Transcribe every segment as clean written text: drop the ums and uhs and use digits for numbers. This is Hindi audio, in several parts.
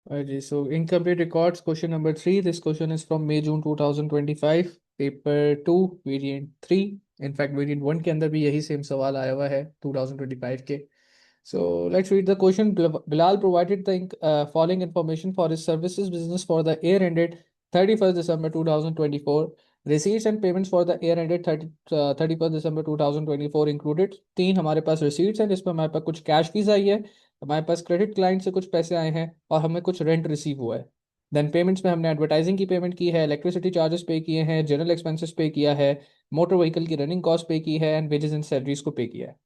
So incomplete records, question number 3. This question is from May June 2025, paper 2, variant 3. In fact, variant 1 के अंदर भी यही सेम सवाल आया हुआ है 2025 के. So let's read the question. Bilal provided the following information for his services business for the year ended 31st December 2024. Receipts and payments for the year ended 31st December 2024 included. तीन हमारे पास receipts हैं जिसमें हमारे पास कुछ कैश फीस आई है, हमारे पास क्रेडिट क्लाइंट से कुछ पैसे आए हैं और हमें कुछ रेंट रिसीव हुआ है. देन पेमेंट्स में हमने एडवर्टाइजिंग की पेमेंट की है, इलेक्ट्रिसिटी चार्जेस पे किए हैं, जनरल एक्सपेंसेस पे किया है, मोटर व्हीकल की रनिंग कॉस्ट पे की है एंड वेजेस एंड सैलरीज को पे किया है.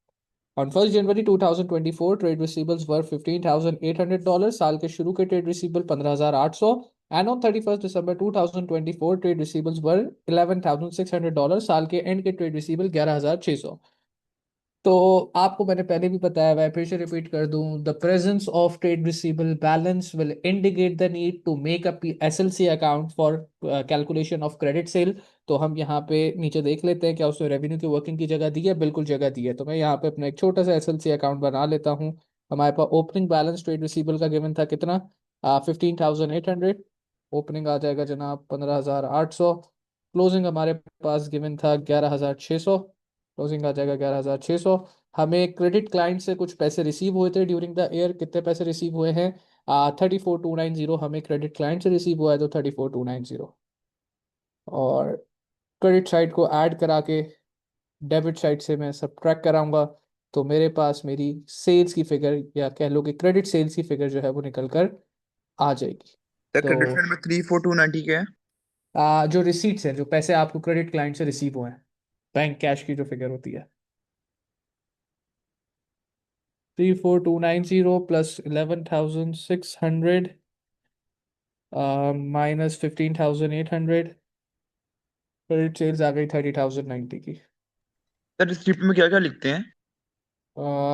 On 1st January 2024, trade receivables were $15,800. साल के शुरू के trade receivable 15,800. And on 31st December 2024, trade receivables were $11,600. साल के एंड के ट्रेड रिसीवेबल 11,600. तो आपको मैंने पहले भी बताया हुआ है, फिर से रिपीट कर दूं. The presence of trade receivable balance will indicate the need to make a SLC account for calculation of credit sale. तो हम यहाँ पे नीचे देख लेते हैं क्या उसने रेवेन्यू की वर्किंग की जगह दी है. बिल्कुल जगह दी है. तो मैं यहाँ पे अपना एक छोटा सा एसएलसी अकाउंट बना लेता हूँ. हमारे पास ओपनिंग बैलेंस ट्रेड रिसीवेबल का गिवन था कितना, 15,800. ओपनिंग आ जाएगा जनाब 15,800. क्लोजिंग हमारे पास गिवन था 11,600. क्लोजिंग आ जाएगा 11,600. हमें क्रेडिट क्लाइंट से कुछ पैसे रिसीव हुए थे ड्यूरिंग द ईयर. कितने पैसे रिसीव हुए हैं, 34,290 हमें क्रेडिट क्लाइंट से रिसीव हुआ है, तो 34,290. और क्रेडिट साइड को ऐड करा के डेबिट साइड से मैं सब्ट्रैक्ट कराऊंगा. तो मेरे पास मेरी सेल्स की फिगर या कह लो कि क्रेडिट सेल्स की फिगर जो है वो निकल कर आ जाएगी. द तो क्रेडिट साइड में 34,290 के है। जो रिसीट्स हैं, जो पैसे आपको क्रेडिट क्लाइंट से रिसीव हुए हैं, बैंक कैश की जो फिगर होती है, 34,290 प्लस 11,600 माइनस 15,800. क्रेडिट सेल्स आ गई 30,090 की. सर रिसिप्ट में क्या क्या लिखते हैं?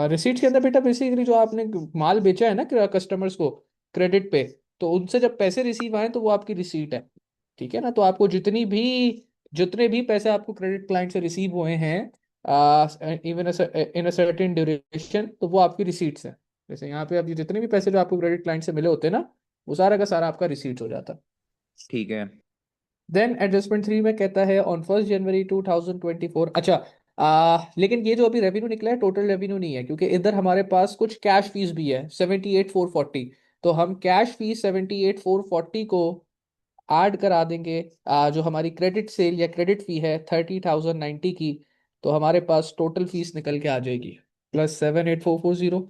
रिसीट्स के अंदर बेटा बेसिकली जो आपने माल बेचा है ना कस्टमर्स को क्रेडिट पे, तो उनसे जब पैसे रिसीव आए तो वो आपकी रिसीट है. ठीक है ना. तो आपको जितने भी पैसे आपको क्रेडिट क्लाइंट से रिसीव हुए हैं even in a certain duration, तो वो आपकी रिसीट्स हैं. जैसे यहाँ पे अभी जितने भी पैसे जो आपको क्रेडिट क्लाइंट से मिले होते हैं ना, वो सारा का सारा आपका रिसीट्स हो जाता है. ठीक है। देन एडजस्टमेंट 3 में कहता है ऑन 1st जनवरी 2024. अच्छा, लेकिन ये जो अभी रेवेन्यू निकला है टोटल रेवेन्यू नहीं है, क्योंकि इधर हमारे पास कुछ कैश फीस भी है 78,440. तो हम कैश फीस 78,440 को ऐड करा देंगे जो हमारी क्रेडिट सेल या क्रेडिट फी है 30,090 की. तो हमारे पास टोटल फीस निकल के आ जाएगी प्लस 78,440.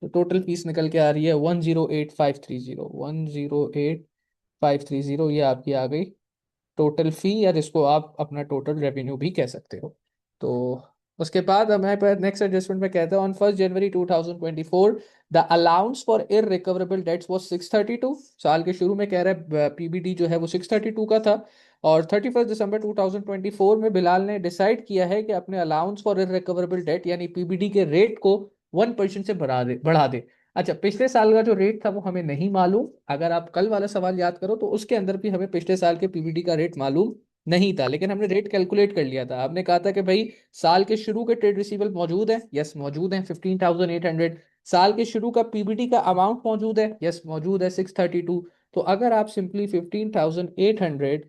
तो टोटल फीस निकल के आ रही है 108,530. 108,530 ये आपकी आ गई टोटल फी, या जिसको आप अपना टोटल रेवेन्यू भी कह सकते हो. तो उसके बाद हमारे पास नेक्स्ट एडजस्टमेंट में कहते हैं on 1st January 2024 the allowance for irrecoverable debts was 632. साल के शुरू में कह रहा है पीबीडी जो है वो 632 का था. और 31st दिसंबर 2024 में बिलाल ने डिसाइड किया है कि अपने अलाउंस फॉर इररिकवरेबल डेट यानी पीबीडी के रेट को 1% से बढ़ा दे. अच्छा, पिछले साल का जो रेट था वो हमें नहीं मालूम. अगर आप कल वाला सवाल याद करो तो उसके अंदर भी हमें पिछले साल के पीबीडी का रेट मालूम नहीं था, लेकिन हमने रेट कैलकुलेट कर लिया था. आपने कहा था कि भाई साल के शुरू के ट्रेड रिसीवेबल मौजूद है, यस मौजूद है 15,800. साल के शुरू का पीबीडी का अमाउंट मौजूद है, यस मौजूद है 632. तो अगर आप सिंपली 15,800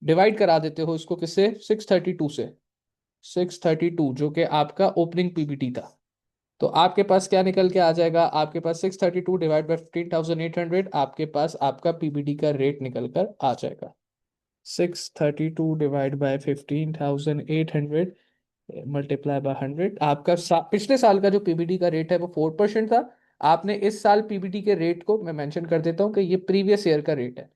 डिवाइड करा देते हो इसको किससे, 632 से, 632 जो कि आपका ओपनिंग पीबीटी था, तो आपके पास क्या निकल के आ जाएगा. आपके पास 632 डिवाइड बाई 15,800, आपके पास आपका पीबीडी का रेट निकल कर आ जाएगा. 632 डिवाइड बाई 15,800 मल्टीप्लाई बाय 100. आपका पिछले साल का जो पीबीडी का रेट है वो 4% था. आपने इस साल पीबीडी के रेट को मैं मेंशन कर देता हूँ कि ये प्रीवियस ईयर का रेट है,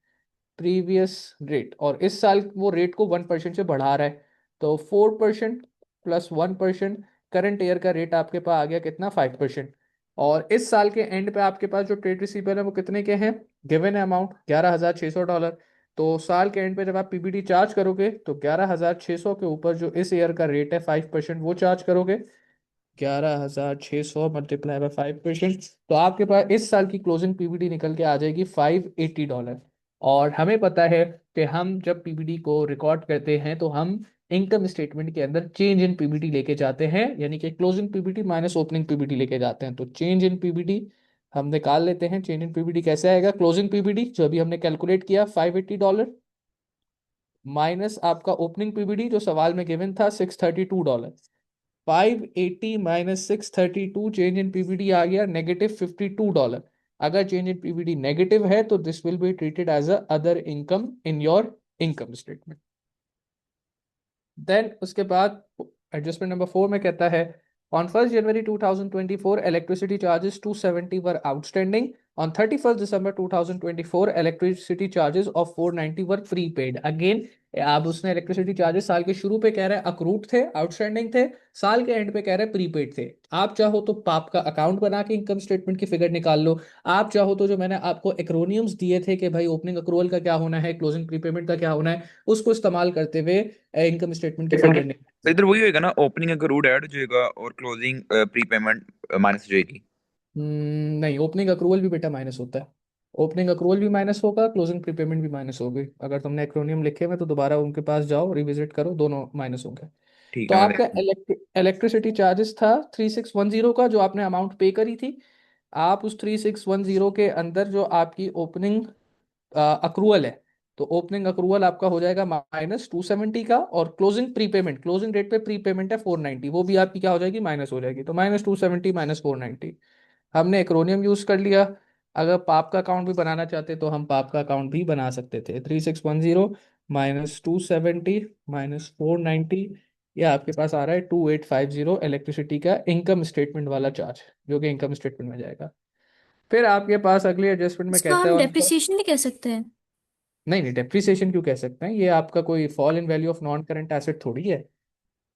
प्रीवियस रेट, और इस साल वो रेट को 1% से बढ़ा रहा है. तो 4% प्लस 1%, करंट ईयर का रेट आपके पास आ गया कितना, 5%. और इस साल के एंड पे आपके पास जो ट्रेड रिसीवेबल है वो कितने के हैं, गिवन है अमाउंट $11,600. तो साल के एंड पे जब आप पीबीडी चार्ज करोगे तो 11,600 के ऊपर जो इस ईयर का रेट है 5% वो चार्ज करोगे. 11,600 मल्टीप्लाई बाय 5%, तो आपके पास इस साल की क्लोजिंग पीबीडी निकल के आ जाएगी $580. और हमें पता है कि हम जब पीबीडी को रिकॉर्ड करते हैं तो हम इनकम स्टेटमेंट के अंदर चेंज इन पीबीटी लेके जाते हैं, यानी कि closing PBT minus opening PBT लेके जाते हैं। तो चेंज इन पीबीटी हम निकाल लेते हैं। चेंज इन पीबीटी कैसे आएगा? क्लोजिंग पीबीटी जो अभी हमने कैलकुलेट किया $580 माइनस आपका ओपनिंग पीबीटी जो सवाल में गिवन था $632। 580 माइनस 632, चेंज इन पीबीटी आ गया -$52। अगर चेंज इन पीबीटी नेगेटिव है तो this will be treated as a other income in your income statement. Then उसके बाद एडजस्टमेंट नंबर 4 में कहता है on 1 January 2024 electricity charges 270 were outstanding, on 31 December 2024 electricity charges of 490 were prepaid. Again अब उसने इलेक्ट्रिसिटी चार्जेस साल के शुरू पे कह रहा है अक्रूड थे, आउटस्टैंडिंग थे, साल के एंड पे कह रहा है प्रीपेड थे। आप चाहो तो पाप का अकाउंट बना के इनकम स्टेटमेंट की फिगर निकाल लो। आप चाहो तो जो मैंने आपको एक्रोनियम्स दिए थे कि भाई ओपनिंग अक्रूवल का क्या होना है, क्लोजिंग प्रीपेमेंट का क्या होना है, उसको इस्तेमाल करते हुए इनकम स्टेटमेंट की फिगर निकाल तो इधर सकते वही होएगा ना, ओपनिंग अक्रूड ऐड हो जाएगा और क्लोजिंग प्रीपेमेंट माइनस हो जाएगी। नहीं, ओपनिंग अक्रूवल भी बेटा माइनस होता है। ओपनिंग अक्रूवल भी माइनस होगा, क्लोजिंग प्रीपेमेंट भी माइनस होगी। अगर तुमने एक्रोनियम लिखे हुए तो दोबारा उनके पास जाओ, रिविजिट करो, दोनों माइनस होंगे। ठीक तो है, मैं आपका देखता हूँ। इलेक्ट्रिसिटी चार्जेस था 3610 का जो आपने अमाउंट पे करी थी। आप उस 3610 के अंदर जो आपकी ओपनिंग अक्रूवल है, तो ओपनिंग अक्रूवल आपका हो जाएगा -270 का, और क्लोजिंग प्रीपेमेंट, क्लोजिंग डेट पे प्रीपेमेंट है 490, वो भी आपकी क्या हो जाएगी? माइनस हो जाएगी। तो -270 -490 हमने एक्रोनियम यूज कर लिया। अगर पाप का अकाउंट भी बनाना चाहते तो हम पाप का अकाउंट भी बना सकते थे। 3610 -270 -490, ये आपके पास आ रहा है 2850 इलेक्ट्रिसिटी का इनकम स्टेटमेंट वाला चार्ज, जो कि इनकम स्टेटमेंट में जाएगा। फिर आपके पास अगले एडजस्टमेंट में इसको कहता है हम और डेप्रिसिएशन भी कह सकते हैं। नहीं नहीं, डेप्रिसिएशन क्यों कह सकते हैं? ये आपका कोई fall in value of non current asset थोड़ी है।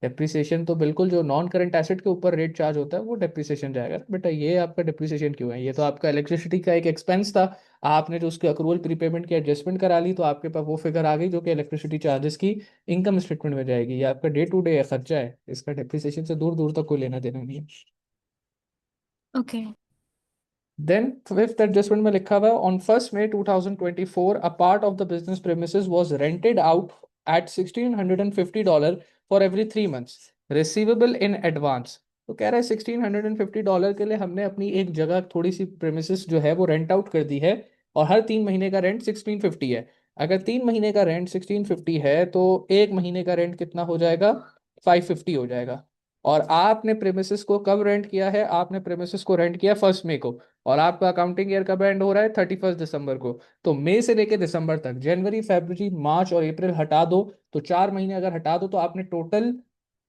डेप्रिसिएशन तो बिल्कुल जो नॉन करंट एसेट के ऊपर रेट चार्ज होता है वो डेप्रिसिएशन जाएगा ना बेटा। ये आपका डेप्रिसिएशन क्यों है? ये तो आपका इलेक्ट्रिसिटी का एक एक्सपेंस था, आपने जो उसके अक्रूवल प्रीपेमेंट की एडजस्टमेंट करा ली, तो आपके पास वो फिगर आ गई जो कि इलेक्ट्रिसिटी चार्जेस की इनकम स्टेटमेंट में जाएगी। ये आपका डे टू डे खर्चा है, इसका डेप्रिसिएशन से दूर दूर तक कोई लेना देना नहीं है। ओके। देन फिफ्थ एडजस्टमेंट में लिखा हुआ है on 1 May 2024 a part of the business premises was rented out at $1650 for every 3 months receivable in advance. तो कह रहा है $1650 के लिए हमने अपनी एक जगह थोड़ी सी प्रेमिसेस जो है वो रेंट आउट कर दी है, और हर 3 महीने का रेंट 1650 है। अगर 3 महीने का रेंट 1650 है तो एक महीने का रेंट कितना हो जाएगा? 550 हो जाएगा। और आपने प्रेमिसेस को कब रेंट किया है? आपने प्रेमिसेस को रेंट किया 1 मई को, और आपका अकाउंटिंग ईयर कब एंड हो रहा है? 31 दिसंबर को। तो मई से लेकर दिसंबर तक, जनवरी फरवरी मार्च और अप्रैल हटा दो, तो 4 महीने अगर हटा दो तो आपने टोटल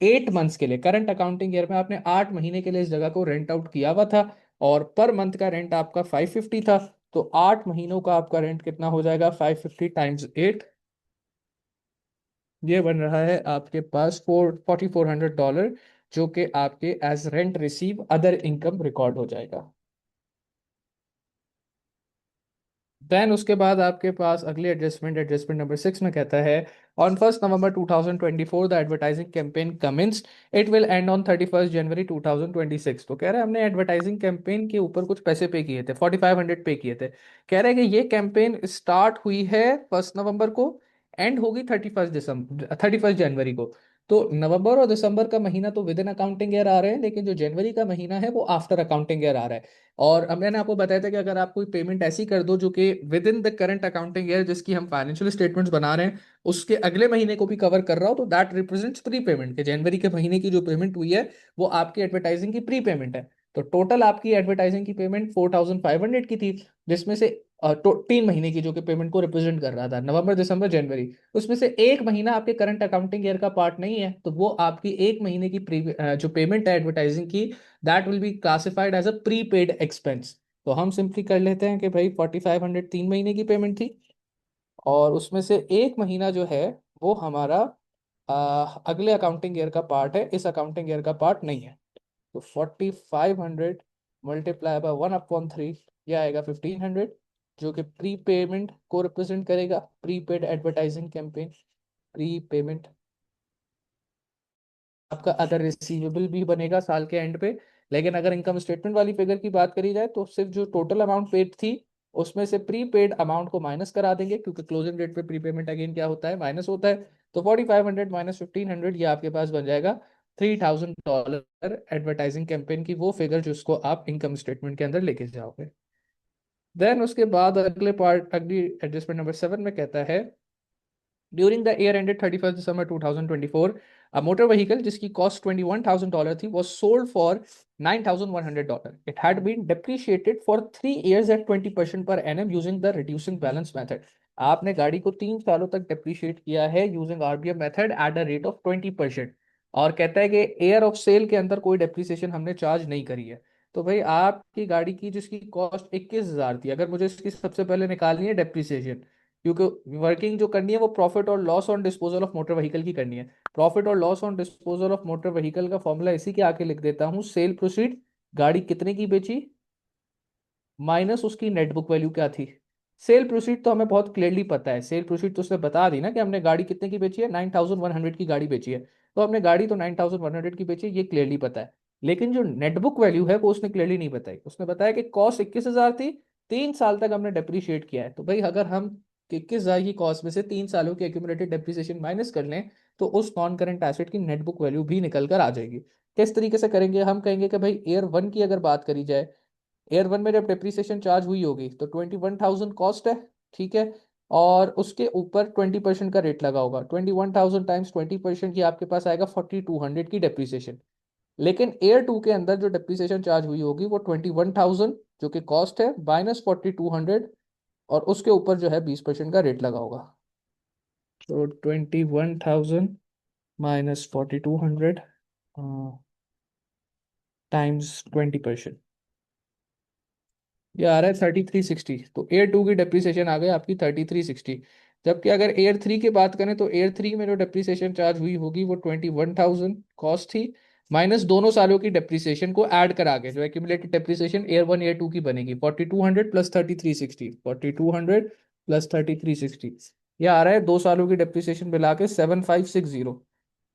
8 मंथ्स के लिए, करंट अकाउंटिंग ईयर में आपने 8 महीने के लिए इस जगह को रेंट आउट किया हुआ था, और पर मंथ का रेंट आपका 550 था। तो 8 महीनों का आपका रेंट कितना हो जाएगा? 550 टाइम्स 8, ये बन रहा है आपके पास $4400, जो कि आपके as rent receive other income record हो जाएगा। देन उसके बाद आपके पास अगली एडजस्टमेंट, एडजस्टमेंट नंबर 6 में कहता है on 1 November 2024 the advertising campaign commenced, it will and on 31 जनवरी 2026। तो कह रहे हैं हमने एडवर्टाइजिंग कैंपेन के ऊपर कुछ पैसे पे किए थे, 4500 पे किए थे। कह रहे हैं कि ये कैंपेन स्टार्ट हुई है 1 नवंबर को, एंड होगी 31 जनवरी को। तो नवंबर और दिसंबर का महीना तो विद इन अकाउंटिंग ईयर आ रहे हैं, लेकिन जो जनवरी का महीना है वो आफ्टर अकाउंटिंग ईयर आ रहा है। और अब मैंने आपको बताया था कि अगर आप कोई पेमेंट ऐसी कर दो जो कि with in the current accounting year, जिसकी हम फाइनेंशियल स्टेटमेंट्स बना रहे हैं, उसके अगले महीने को भी कवर कर रहा हो, तो दैट रिप्रेजेंट्स प्री पेमेंट, के जनवरी के महीने की जो पेमेंट हुई है वो आपकी एडवर्टाइजिंग की प्री पेमेंट है। तो टोटल आपकी एडवर्टाइजिंग की पेमेंट 4500 की थी, जिसमें से 3 महीने की जो कि पेमेंट को रिप्रेजेंट कर रहा था, नवंबर दिसंबर जनवरी, उसमें से एक महीना आपके करंट अकाउंटिंग ईयर का पार्ट नहीं है, तो वो आपकी एक महीने की जो पेमेंट है एडवर्टाइजिंग की, that will be classified as a prepaid expense. तो हम सिंपली कर लेते हैं कि भाई 4500 3 महीने की पेमेंट थी, और उसमें से एक महीना जो है वो हमारा अगले अकाउंटिंग ईयर का पार्ट है, इस अकाउंटिंग ईयर का पार्ट नहीं है। तो 4500 मल्टीप्लाई बाय 1/3, यह आएगा 1500, जो कि प्री पेमेंट को रिप्रेजेंट करेगा, prepaid advertising campaign pre payment. आपका अदर रिसीवेबल भी बनेगा साल के एंड पे। लेकिन अगर इनकम स्टेटमेंट वाली फिगर की बात करी जाए तो सिर्फ जो टोटल अमाउंट पेड थी उसमें से प्रीपेड अमाउंट को माइनस करा देंगे, क्योंकि क्लोजिंग डेट पे प्रीपेमेंट अगेन क्या होता है, माइनस होता है। तो 4500 माइनस 1500, ये आपके पास बन जाएगा $3000 एडवर्टाइजिंग कैंपेन की वो फिगर जिसको आप इनकम स्टेटमेंट के अंदर लेके जाओगे। देन उसके बाद अगले पार्ट, अगली एडजस्टमेंट नंबर 7 में कहता है, during the year ended 31 December 2024, a motor vehicle जिसकी कॉस्ट $21,000 थी was sold for $9,100. It had been depreciated for 3 years at 20% per annum using the reducing balance method. आपने गाड़ी को 3 सालों तक डेप्रिशिएट किया है using RBM method at a rate of 20%। और कहता है कि एयर ऑफ सेल के अंदर कोई डेप्रिसिएशन हमने चार्ज नहीं करी है। तो भाई आपकी गाड़ी की जिसकी कॉस्ट 21,000 थी, अगर मुझे इसकी सबसे पहले निकालनी है डेप्रिसिएशन, क्योंकि वर्किंग जो करनी है वो प्रॉफिट और loss on disposal of motor vehicle की करनी है। प्रॉफिट और loss on disposal of motor vehicle का फॉर्मूला इसी के आके लिख देता हूँ, सेल प्रोसीड, गाड़ी कितने की बेची माइनस उसकी नेट बुक वैल्यू क्या थी। सेल प्रोसीड तो हमें बहुत क्लियरली पता है, सेल प्रोसीड तो उसने बता दी ना कि हमने गाड़ी कितने की बेची है, 9100 की गाड़ी बेची है। तो हमने गाड़ी तो 9100 की बेची है, ये क्लियरली पता है। लेकिन जो नेट बुक वैल्यू है वो उसने क्लियरली नहीं बताई। उसने बताया कि कॉस्ट 21,000 थी, 3 साल तक हमने डेप्रिशिएट किया है। तो भाई अगर हम 21,000 की कॉस्ट में से 3 सालों की एक्यूमुलेटेड डेप्रिसिएशन माइनस कर लें, तो उस नॉन करंट एसेट की नेट बुक वैल्यू भी निकल कर आ जाएगी। किस तरीके से करेंगे, हम कहेंगे कि भाई एयर वन की अगर बात करी जाए, एयर वन में जब डेप्रिसिएशन चार्ज हुई होगी तो 21,000 कॉस्ट है, ठीक है। और उसके ऊपर 20% का रेट लगा होगा, 21,000 टाइम्स 20%, ये आपके पास आएगा 4200 की डेप्रिसिएशन। लेकिन एयर टू के अंदर जो डेप्रिसिएशन चार्ज हुई होगी वो 21,000 जो कि कॉस्ट है माइनस 4200, और उसके ऊपर जो है 20% का रेट लगा होगा। तो 21,000 माइनस 4200 टाइम्स 20%, ये आ रहा है 3360। तो एयर टू की डेप्रिसिएशन आ गई आपकी 3360। जबकि अगर एयर थ्री की बात करें तो एयर थ्री में जो डेप्रिसिएशन चार्ज हुई होगी वो 21,000 कॉस्ट थी, माइनस दोनों सालों की डेप्रिसिएशन को ऐड करा के जो accumulated depreciation year one year two की बनेगी 4200 प्लस 3360, 4200 प्लस 3360, ये आ रहा है 2 सालों की डेप्रिसिएशन मिला के 7560।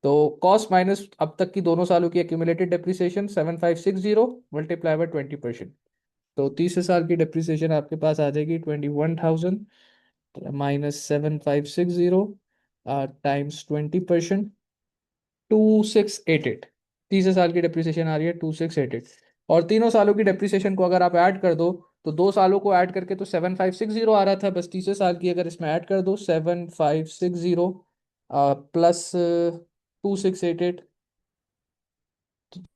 तो कॉस्ट माइनस अब तक की दोनों सालों की एक्यूमुलेटेड डेप्रिसिएशन 7560 मल्टीप्लाई बाय 20%। तो 30 साल की डेप्रिसिएशन आपके पास आ जाएगी 21,000 माइनस 7560 टाइम्स 20%, 2688। 30 साल की डेप्रिसिएशन आ रही है 2688। और तीनों सालों की डेप्रिसिएशन को अगर आप ऐड कर दो, तो 2 सालों को ऐड करके तो 7560 आ रहा था, बस 30 साल की अगर इसमें ऐड कर दो 7560 प्लस 2688,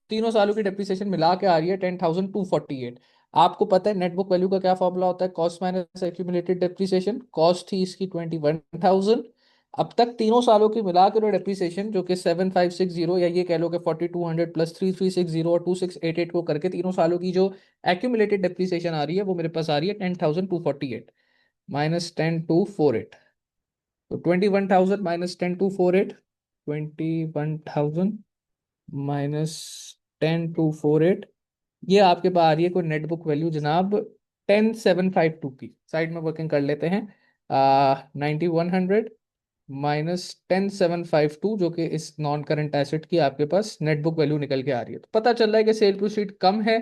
तीनों सालों की डेप्रिसिएशन मिला के आ रही है 10,248। आपको पता है नेट बुक वैल्यू का क्या फॉर्मूला होता है, cost minus accumulated depreciation. Cost थी इसकी 21,000, अब तक तीनों सालों की मिला के डेप्रिसिएशन जो कि 7560, या ये कह लो कि 4200 प्लस 3360 और 2688 को करके तीनों सालों की जो एक्यूमुलेटेड डेप्रिसिएशन आ रही है वो मेरे पास आ रही है 10,248 माइनस 10,248। तो 21,000 माइनस 10,248, 21,000 माइनस 10,248, ये आपके पास आ रही है कोई नेट बुक वैल्यू जनाब 10,752 की। साइड में वर्किंग कर लेते हैं, 9,100 माइनस 10,752 जो कि इस नॉन करंट एसेट की आपके पास नेट बुक वैल्यू निकल के आ रही है। तो पता चल रहा है कि सेल प्रोसीड कम है,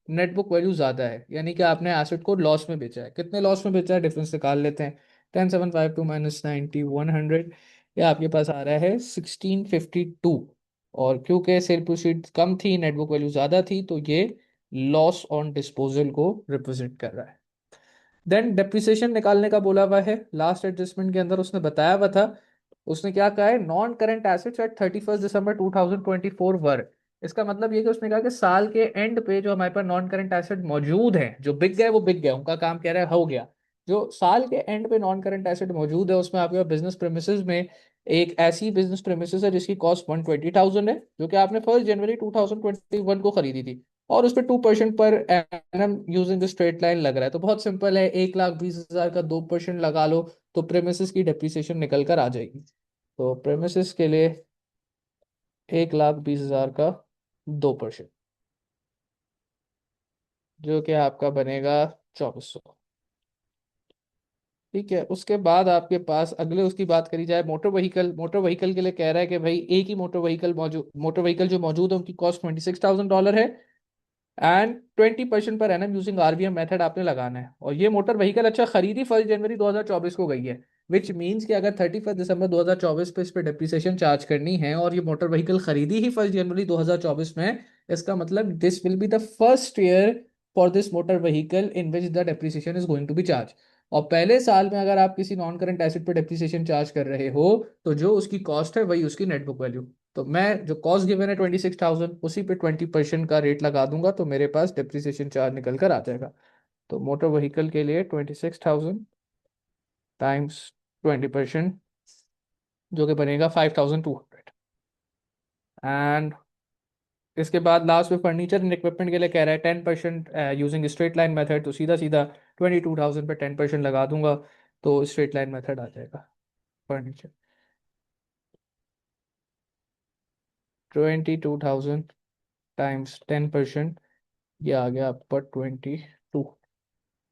नेट बुक वैल्यू ज्यादा है, यानी कि आपने एसेट को लॉस में बेचा है। कितने लॉस में बेचा है, डिफरेंस निकाल लेते हैं। 10,752 माइनस 9,100, ये आपके पास आ रहा है 1,652। और क्योंकि सेल प्रोसीड कम थी, नेट बुक वैल्यू ज्यादा थी, तो ये लॉस ऑन डिस्पोजल को रिप्रेजेंट कर रहा है। देन डेप्रिसिएशन निकालने का बोला हुआ है, लास्ट एडजस्टमेंट के अंदर उसने बताया हुआ था। उसने क्या कहा है, non current assets eight 31 December 2024 वर। इसका मतलब ये कि उसने कहा कि साल के एंड पे जो हमारे पास नॉन करंट एसेट मौजूद हैं, जो बिक गए वो बिक गए, उनका काम कह रहा है हो गया। जो साल के एंड पे नॉन करंट एसेट मौजूद है उसमें आपके पास बिजनेस प्रेमिसेस में एक ऐसी बिजनेस प्रेमिसेस है जिसकी कॉस्ट 120,000 है, जो कि आपने 1 जनवरी 2021 को खरीदी थी, और उस पर 2% per annum using straight line लग रहा है। तो बहुत सिंपल है, 1,20,000 का 2% लगा लो तो प्रेमिसेस की डेप्रिसिएशन निकल कर आ जाएगी। तो प्रेमिसेस के लिए 1,20,000 का 2%, जो कि आपका बनेगा 2,400। ठीक है, उसके बाद आपके पास अगले उसकी बात करी जाए, मोटर व्हीकल। मोटर व्हीकल के लिए कह रहा है कि भाई एक ही मोटर व्हीकल जो मौजूद है उनकी कॉस्ट $26,000 है। And 20% per annum using RBM method आपने लगाना है। और ये मोटर व्हीकल अच्छा खरीदी 1 जनवरी 2024 को गई है, विच मीन्स कि अगर 31 दिसंबर 2024 पे इस पे डेप्रिसिएशन चार्ज करनी है और ये मोटर व्हीकल खरीदी ही 1 जनवरी 2024 में, इसका मतलब this will be the first year for this motor vehicle in which the depreciation is going to be charge. और पहले साल में अगर आप किसी नॉन करंट एसेट पर डेप्रिसिएशन चार्ज कर रहे हो, तो जो उसकी कॉस्ट है वही उसकी नेट बुक वैल्यू। तो मैं जो कॉस्ट गिवन है 26,000, उसी पे 20% का रेट लगा दूंगा, तो मेरे पास डेप्रिसिएशन चार्ज निकल कर आ जाएगा। तो मोटर व्हीकल के लिए 26,000 टाइम्स 20%, जो कि बनेगा 5,200। एंड इसके बाद लास्ट में फर्नीचर एंड इक्विपमेंट के लिए कह रहा है 10% यूजिंग स्ट्रेट लाइन मेथड, तो सीधा सीधा 22,000 पे 10% लगा दूंगा, तो स्ट्रेट लाइन मेथड आ जाएगा। फर्नीचर 22,000 टाइम्स 10%, ये आ गया आपका 22।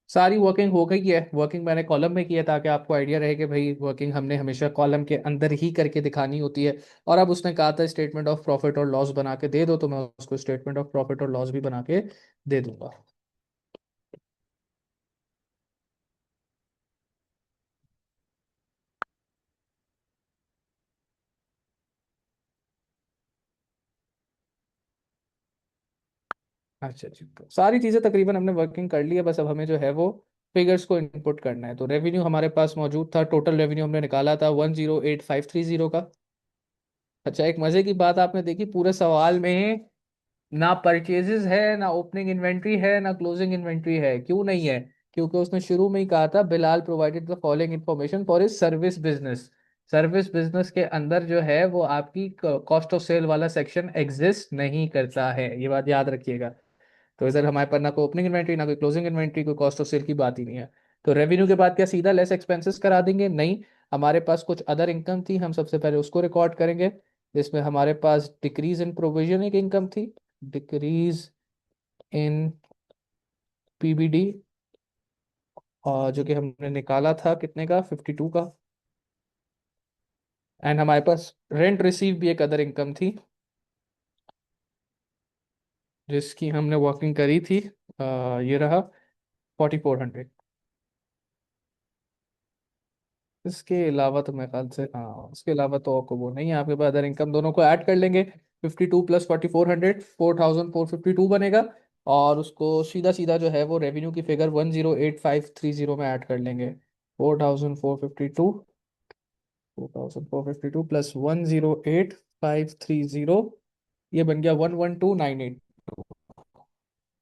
सारी वर्किंग हो गई है। वर्किंग मैंने कॉलम में की है ताकि आपको आइडिया रहे कि भाई वर्किंग हमने हमेशा कॉलम के अंदर ही करके दिखानी होती है। और अब उसने कहा था स्टेटमेंट ऑफ प्रॉफिट और लॉस बना के दे दो, तो मैं उसको स्टेटमेंट ऑफ प्रॉफिट और लॉस भी बना के दे दूंगा। अच्छा जी, तो सारी चीज़ें तकरीबन हमने वर्किंग कर ली है, बस अब हमें जो है वो फिगर्स को इनपुट करना है। तो रेवेन्यू हमारे पास मौजूद था, टोटल रेवेन्यू हमने निकाला था 108530 का। अच्छा, एक मज़े की बात आपने देखी पूरे सवाल में, ना परचेजेस है, ना ओपनिंग इन्वेंट्री है, ना क्लोजिंग इन्वेंट्री है। क्यों नहीं है? क्योंकि उसने शुरू में ही कहा था Bilal provided the following information for his service business. Service business के अंदर जो है वो आपकी कॉस्ट ऑफ सेल वाला सेक्शन एग्जिस्ट नहीं करता है, ये बात याद रखिएगा। तो इधर हमारे पास ना कोई ओपनिंग इन्वेंट्री, ना कोई क्लोजिंग इन्वेंट्री, कोई कॉस्ट ऑफ सेल की बात ही नहीं है। तो रेवेन्यू के बाद क्या सीधा लेस एक्सपेंसेस करा देंगे? नहीं, हमारे पास कुछ अदर इनकम थी, हम सबसे पहले उसको रिकॉर्ड करेंगे। जिसमें हमारे पास डिक्रीज इन प्रोविजन एक इनकम थी, डिक्रीज इन पीबीडी, और जो कि हमने निकाला था कितने का, 52 का। एंड हमारे पास रेंट रिसीव भी एक अदर इनकम थी, जिसकी हमने वर्किंग करी थी। ये रहा 4,400। इसके अलावा तो मेरे ख्याल से हाँ, इसके अलावा तो और को वो नहीं है आपके पास। अदर इनकम दोनों को ऐड कर लेंगे, 52 प्लस 4,400, 4,452 बनेगा। और उसको सीधा सीधा जो है वो रेवेन्यू की फिगर 108530 में ऐड कर लेंगे। 4,452, 4,452 प्लस 108530, ये बन गया 112,982,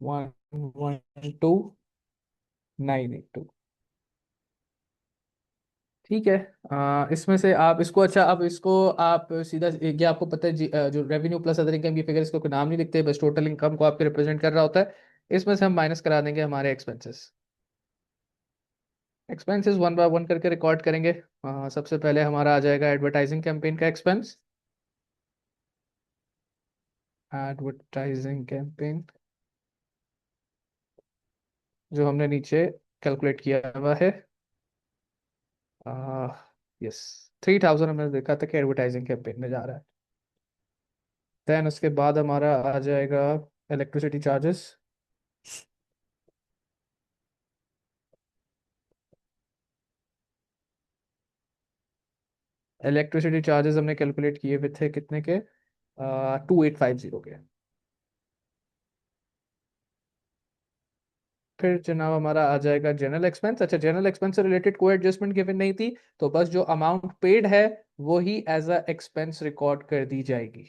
112,982। ठीक है। इसमें से आप इसको, अच्छा अब इसको आप सीधा ये आपको पता है जो रेवेन्यू प्लस अदर इनकम की फिगर, इसको कोई नाम नहीं लिखते, बस टोटल इनकम को आपके रिप्रेजेंट कर रहा होता है। इसमें से हम माइनस करा देंगे हमारे expenses. Expenses one by one करके रिकॉर्ड करेंगे। सबसे पहले हमारा आ जाएगा एडवर्टाइजिंग कैंपेन का एक्सपेंस। एडवर्टाइजिंग कैंपेन जो हमने नीचे कैलकुलेट किया हुआ है, यस, 3,000 हमने देखा था कि एडवर्टाइजिंग कैंपेन में जा रहा है। देन उसके बाद हमारा आ जाएगा इलेक्ट्रिसिटी चार्जेस। इलेक्ट्रिसिटी चार्जेस हमने कैलकुलेट किए हुए थे कितने के, 2,850 के। फिर जनाब हमारा आ जाएगा जनरल एक्सपेंस। अच्छा, जनरल एक्सपेंस से रिलेटेड कोई एडजस्टमेंट गिवन नहीं थी, तो बस जो अमाउंट पेड है वो ही एज अ एक्सपेंस रिकॉर्ड कर दी जाएगी।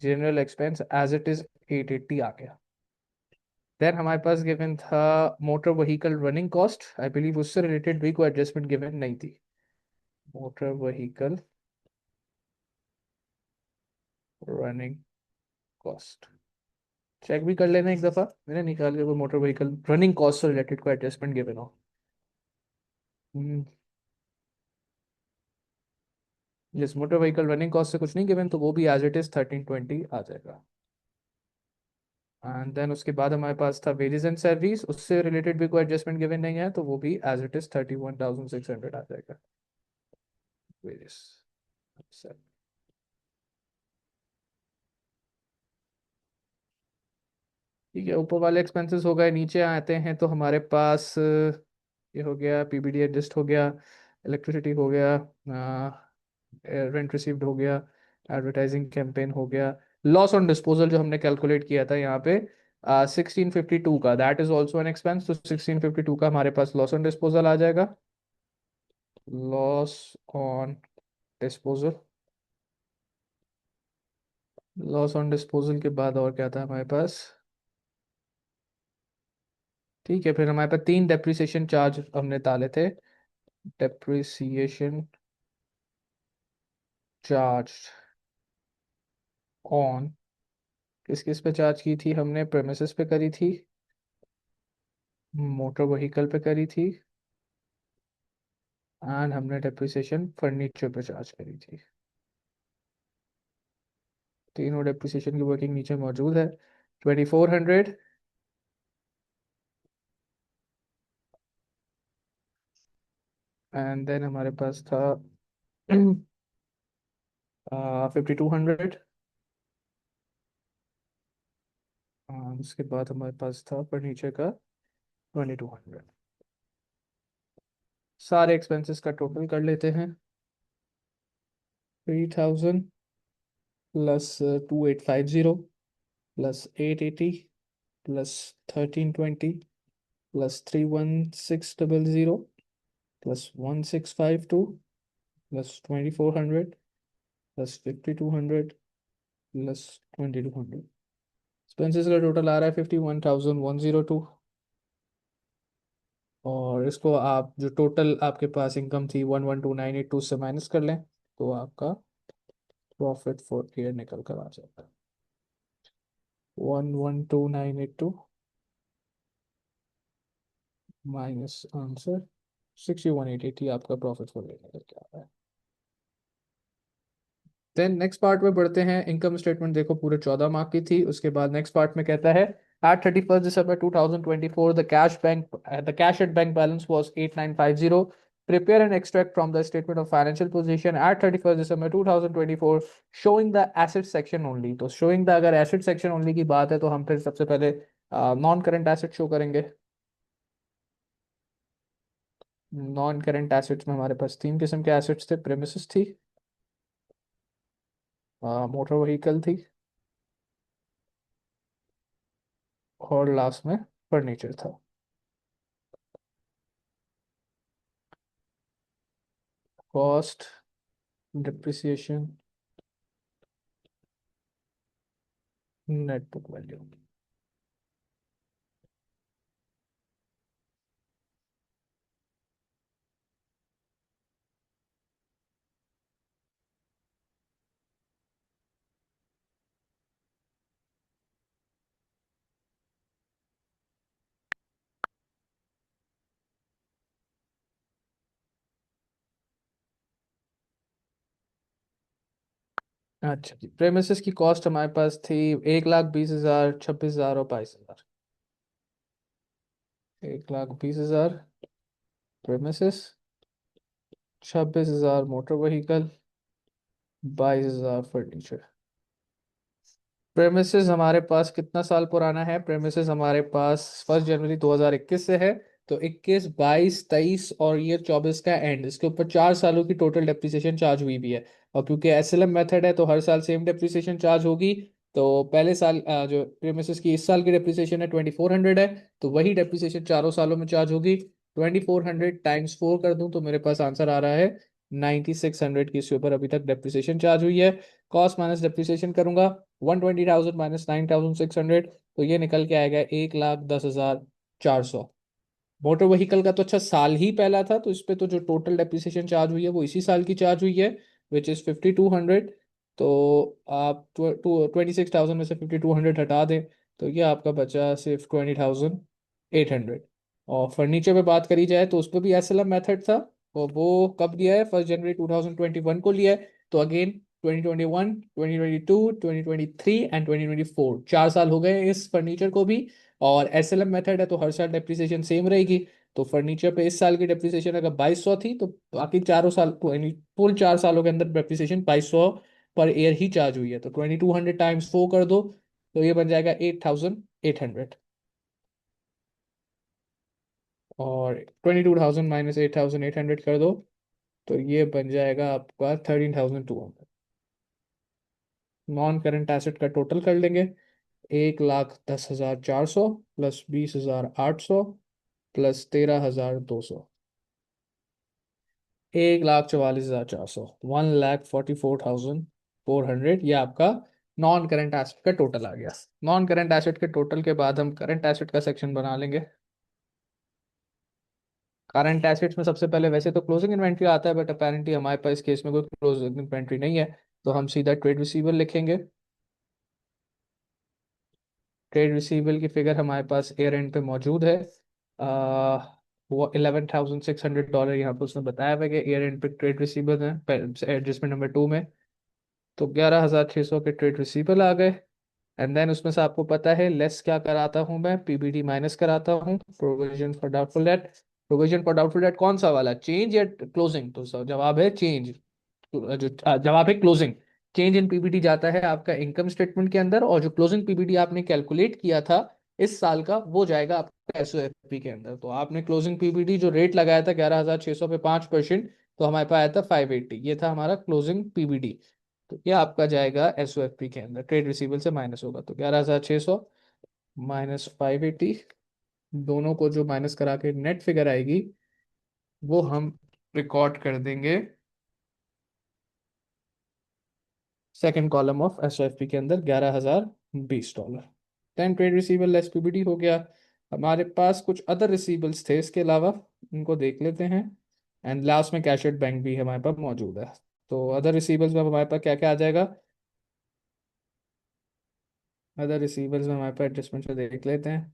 General expense as it is 880 आ गया। देन हमारे पास गिवन था motor vehicle running cost, I believe उससे रिलेटेड भी कोई एडजस्टमेंट गिवन नहीं थी। Motor vehicle running cost check भी कर लेना एक दफा, मैंने निकाल के कोई मोटर व्हीकल रनिंग कॉस्ट से रिलेटेड कोई एडजस्टमेंट गिवन हो। जिस मोटर व्हीकल रनिंग कॉस्ट से कुछ नहीं गिवन, तो वो भी एज इट इज 1320 आ जाएगा। एंड देन उसके बाद हमारे पास था वेजेस एंड सैलरीज, उससे रिलेटेड भी कोई एडजस्टमेंट गिवन नहीं है, तो वो भी एज इट इज 31,600 आ जाएगा। वेजेस, ठीक है, ऊपर वाले एक्सपेंसेस हो गए। नीचे आते हैं तो हमारे पास ये हो गया, पीबीडी एडजस्ट हो गया, इलेक्ट्रिसिटी हो गया, रेंट रिसीव्ड हो गया, एडवर्टाइजिंग कैंपेन हो गया। लॉस ऑन डिस्पोजल जो हमने कैलकुलेट किया था यहाँ पे 1652 का, that is also an expense. तो 1652 का हमारे पास लॉस ऑन डिस्पोजल आ जाएगा। Loss on disposal, loss on disposal के बाद और क्या था हमारे पास? ठीक है, फिर हमारे पास तीन डेप्रिसिएशन चार्ज हमने डाले थे। डेप्रिसिएशन चार्ज ऑन, किस किस पे चार्ज की थी हमने? प्रेमिसेस पे करी थी, मोटर व्हीकल पे करी थी, एंड हमने डेप्रिसिएशन फर्नीचर पे चार्ज करी थी। तीनों डेप्रिसिएशन की वर्किंग नीचे मौजूद है। 2400, एंड देन हमारे पास था 5200, उसके बाद हमारे पास था फर्नीचर का 2200। सारे एक्सपेंसेस का टोटल कर लेते हैं। 3000 plus 2850 plus 880 plus 1320 plus 31600 plus 1652 plus 2400 plus 5200 plus 2200। Expenses का टोटल आ रहा है 51,102। और इसको आप जो टोटल आपके पास इनकम थी 112982 से माइनस कर लें तो आपका प्रॉफिट फॉर ईयर निकल कर आ जाता है 112982 माइनस आंसर 61,880, आपका प्रॉफिट फॉर ईयर निकल के आ रहा है। देन नेक्स्ट पार्ट में बढ़ते हैं। इनकम स्टेटमेंट देखो पूरे 14 मार्क की थी। उसके बाद नेक्स्ट पार्ट में कहता है at 31 December 2024 the cash at bank balance was 8950। Prepare and extract from the statement of financial position at 31 December 2024 showing the asset section only. तो शोइंग द, अगर एसेट सेक्शन ओनली की बात है तो हम फिर सबसे पहले नॉन करंट एसेट शो करेंगे। नॉन करंट एसेट्स में हमारे पास तीन किस्म के एसेट्स थे। प्रेमिसेस थी, मोटर व्हीकल थी, और लास्ट में फर्नीचर था। Cost, depreciation, net book value. अच्छा जी, प्रेमिसेस की कॉस्ट हमारे पास थी 1,20,000, 26,000 और 22,000। 1,20,000 premises, 26,000 motor vehicle, 22,000 furniture. Premises हमारे पास कितना साल पुराना है? प्रेमिसेस हमारे पास 1 जनवरी 2021 से है। तो 21, 22, 23 और ये 24 का एंड, इसके ऊपर 4 सालों की टोटल डेप्रिसिएशन चार्ज हुई भी है। और क्योंकि एसएलएम मेथड है तो हर साल सेम डेप्रिसिएशन चार्ज होगी। तो पहले साल जो प्रेमिसेस की इस साल की डेप्रिसिएशन है 2400 है, तो वही डेप्रिसिएशन चारों सालों में चार्ज होगी। 2400 टाइम्स 4 कर दूं तो मेरे पास आंसर आ रहा है 9600 की इसके ऊपर अभी तक डेप्रिसिएशन चार्ज हुई है। कॉस्ट माइनस डेप्रिसिएशन करूंगा, 120,000 माइनस 9,600, तो ये निकल के आएगा 1,10,400। मोटर व्हीकल का तो अच्छा साल ही पहला था, तो इस पे तो जो टोटल डेप्रिसिएशन चार्ज हुई है वो इसी साल की चार्ज हुई है, विच इज 5,200। तो आप 26,000 में से 5,200 हटा दें तो ये आपका बचा सिर्फ 20,800। और फर्नीचर पे बात करी जाए तो उस पर भी एसएलएम मेथड था, और वो कब लिया है? 1 जनवरी 2021 को लिया है। तो अगेन 2021, 2022, 2023 एंड 2024, 4 साल हो गए इस फर्नीचर को भी। और एसएलएम मेथड है तो हर साल डेप्रिसिएशन सेम रहेगी। तो फर्नीचर पे इस साल की डेप्रिसिएशन अगर 2200 थी तो बाकी चारों साल यानी कुल 4 सालों के अंदर डेप्रिसिएशन 2200 पर ईयर ही चार्ज हुई है। तो 2200 टाइम्स 4 कर दो तो ये बन जाएगा 8,000 800 और 22,000 माइनस 8,800 कर दो तो ये बन जाएगा आपका 13,200। नॉन करंट एसेट का टोटल कर लेंगे। 1,10,400 प्लस 20,800 प्लस 13,200, 1,44,400, 1,44,400। ये आपका नॉन करंट एसेट का टोटल आ गया। नॉन करंट एसेट के टोटल के बाद हम करंट एसेट का सेक्शन बना लेंगे। करंट एसेट्स में सबसे पहले वैसे तो क्लोजिंग इन्वेंट्री आता है, बट अपेरेंटली हमारे पास इस केस में कोई क्लोजिंग इन्वेंट्री नहीं है, तो हम सीधा ट्रेड रिसीवेबल लिखेंगे। ट्रेड रिसीवेबल की फिगर हमारे पास ईयर एंड पे मौजूद है। आ, वो $11,600 यहाँ पे उसने बताया हुआ है कि ईयर एंड पे ट्रेड रिसीवेबल है एडजस्टमेंट नंबर 2 में। तो 11,600 के ट्रेड रिसीवेबल आ गए। एंड देन उसमें से आपको पता है लेस क्या कराता हूँ मैं, पीबीडी माइनस कराता हूँ, provision for doubtful date. Provision for doubtful date कौन सा वाला, चेंज या क्लोजिंग? तो जवाब है चेंज। जो जवाब है क्लोजिंग। चेंज इन पीबीडी जाता है आपका इनकम स्टेटमेंट के अंदर, और जो क्लोजिंग पीबीडी आपने कैलकुलेट किया था इस साल का वो जाएगा आपका एसओएफपी के अंदर। तो आपने क्लोजिंग पीबीडी जो रेट लगाया था 11,600 पे 5%, तो हमारे पास आया था 580, ये था हमारा क्लोजिंग पीबीडी। तो ये आपका जाएगा एसओएफपी के अंदर, ट्रेड रिसीवेबल से माइनस होगा। तो 11,600 माइनस 580, दोनों को जो माइनस करा के नेट फिगर आएगी वो हम रिकॉर्ड कर देंगे सेकंड कॉलम ऑफ एसओएफपी के अंदर, $11,020। Then trade receivable less PBD हो गया। हमारे पास कुछ अदर रिसीवेबल्स थे इसके अलावा, उनको देख लेते हैं। एंड लास्ट में कैश एट बैंक भी हमारे पास मौजूद है। तो अदर रिसीवेबल्स में हमारे पास क्या क्या आ जाएगा? अदर रिसीवेबल्स में हमारे पास एडजस्टमेंट से देख लेते हैं।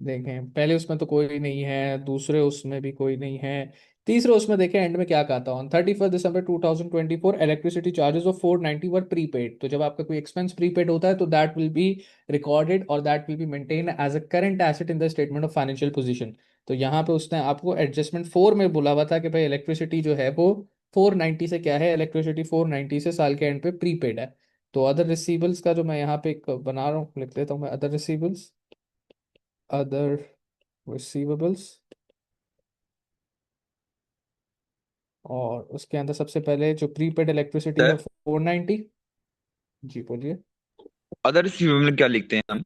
देखें, पहले उसमें तो कोई नहीं है, दूसरे उसमें भी कोई नहीं है, तीसरे उसमें देखें एंड में क्या कहता हूँ, 31 December 2024 electricity charges of 490 were prepaid. तो जब आपका कोई एक्सपेंस प्रीपेड होता है तो दैट विल बी रिकॉर्डेड और that will be maintain as a current asset in the statement of financial position. तो यहाँ पे उसने आपको एडजस्टमेंट 4 में बोला हुआ था कि भाई इलेक्ट्रिसिटी जो है वो 490 से क्या है, इलेक्ट्रिसिटी 490 से साल के एंड पे प्रीपेड है। तो अदर रिसीवल्स का जो मैं यहाँ पे एक बना रहा हूँ, लिख लेता हूँ मैं, अदर रिसीवल्स, अदर रिसीवेबल्स, और उसके अंदर सबसे पहले जो प्रीपेड इलेक्ट्रिसिटी है सर 490। जी बोलिए। अदर रिसीवेबल में क्या लिखते हैं हम?